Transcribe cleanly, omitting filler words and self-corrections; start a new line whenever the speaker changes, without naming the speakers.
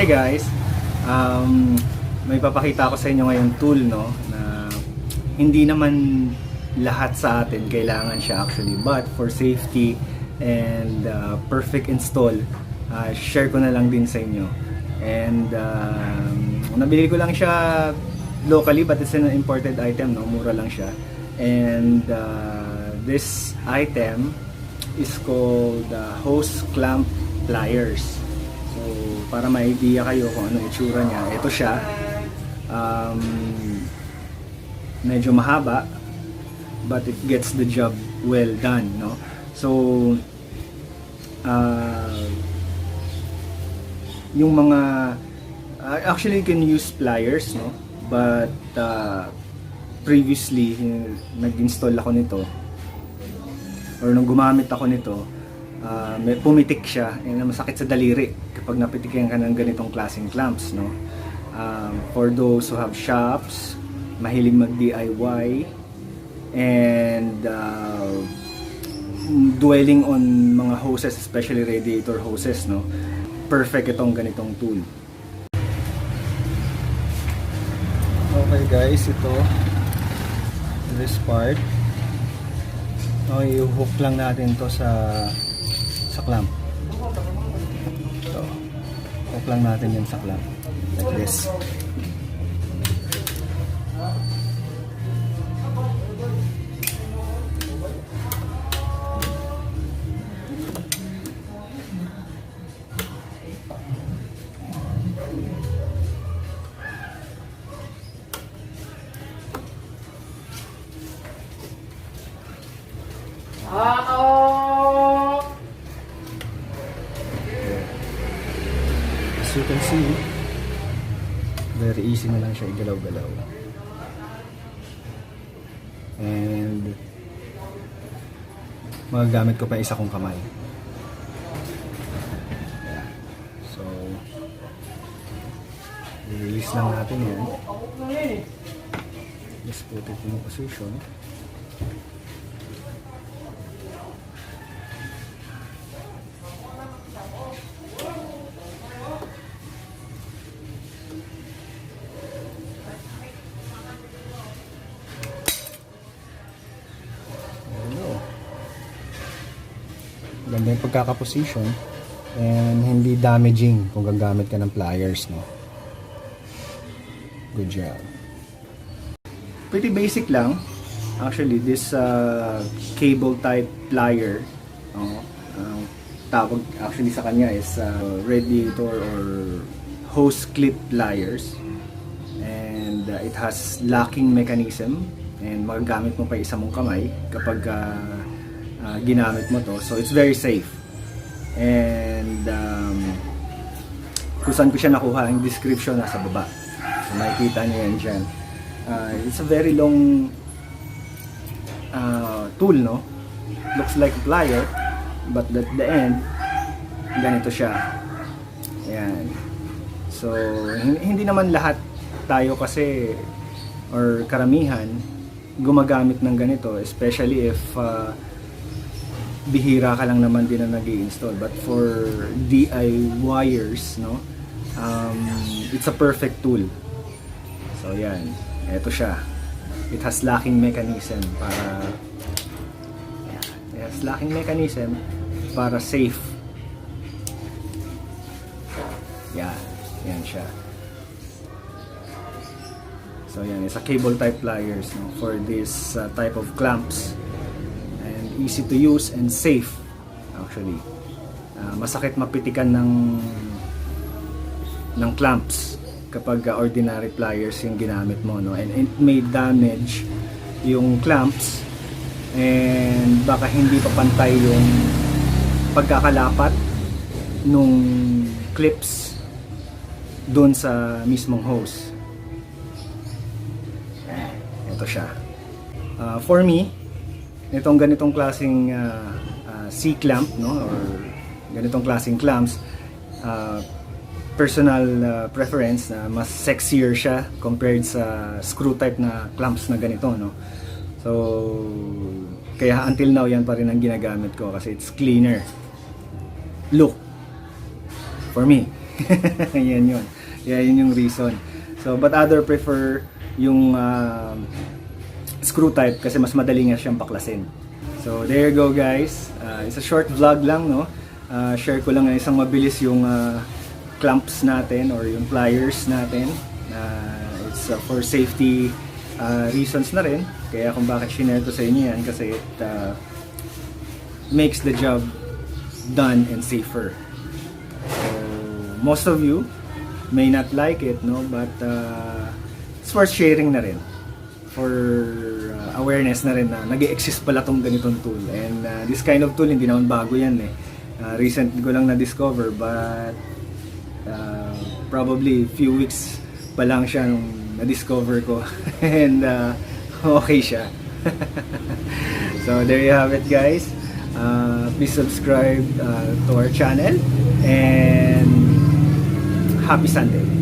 Hey guys, may papakita ko sa inyo ngayon tool, no, na hindi naman lahat sa atin kailangan siya actually, but for safety and perfect install, share ko na lang din sa inyo. And nabili ko lang siya locally, but it's an imported item, no, mura lang siya. And this item is called hose clamp pliers. So, para may idea kayo kung ano itsura niya, ito siya. Medyo mahaba, but it gets the job well done, no? So, yung mga actually you can use pliers, no? But previously nag-install ako nito, or nung gumamit ako nito, may pumitik siya, and masakit sa daliri kapag napitikan ka ng ganitong klaseng clamps, no? For those who have shops, mahilig mag DIY, and dwelling on mga hoses, especially radiator hoses, no? Perfect itong ganitong tool. Okay guys, ito, this part, i-hook lang natin to sa clamp. So, hook lang natin yun sa clamp like this. As you can see, very easy na lang siya igalaw-galaw. And magagamit ko pa isa kong kamay. Yeah. So, i-release lang natin yan. Just put it in position. Ganda yung pagkakaposition, and hindi damaging kung gagamit ka ng pliers, no? Good job. Pretty basic lang actually this cable type plier, tawag actually sa kanya is radiator or hose clip pliers, and it has locking mechanism, and magagamit mo pa isa mong kamay kapag ginamit mo to, so it's very safe. And kung saan ko siya nakuha, ang description nasa baba, so makikita niyo yan dyan. It's a very long tool, no? Looks like a plier, but at the end ganito siya. Ayan. So hindi naman lahat tayo kasi, or karamihan, gumagamit ng ganito, especially if bihira ka lang naman din na nag-i-install. But for DIYers, no, it's a perfect tool. So yan, eto siya. It has locking mechanism para safe. Yan siya. So yan, it's a cable type pliers, no, for this type of clamps. Easy to use and safe actually. Masakit mapitikan ng clamps kapag ordinary pliers yung ginamit mo, no, and it may damage yung clamps, and baka hindi pa pantay yung pagkakalapat nung clips doon sa mismong hose. Ito siya. For me, itong ganitong klaseng C-clamp, no, or ganitong klaseng clamps, personal preference na mas sexier siya compared sa screw type na clamps na ganito, no. So kaya until now yan pa rin ang ginagamit ko kasi it's cleaner look for me. Yan yun. Yan yung reason. So, but other prefer yung screw type kasi mas madali nga siyang baklasin. So, there you go guys. It's a short vlog lang, no? Share ko lang isang mabilis yung clamps natin or yung pliers natin. It's for safety reasons na rin. Kaya kung bakit shinare ko sa inyo yan kasi it makes the job done and safer. So, most of you may not like it, no? But it's worth sharing na rin for awareness na rin na nag-exist pala tong ganitong tool. And this kind of tool, hindi naman bago yan eh. Recent ko lang na-discover, but probably few weeks pa lang siya nung na-discover ko. And okay siya. So there you have it guys. Please subscribe to our channel and happy Sunday.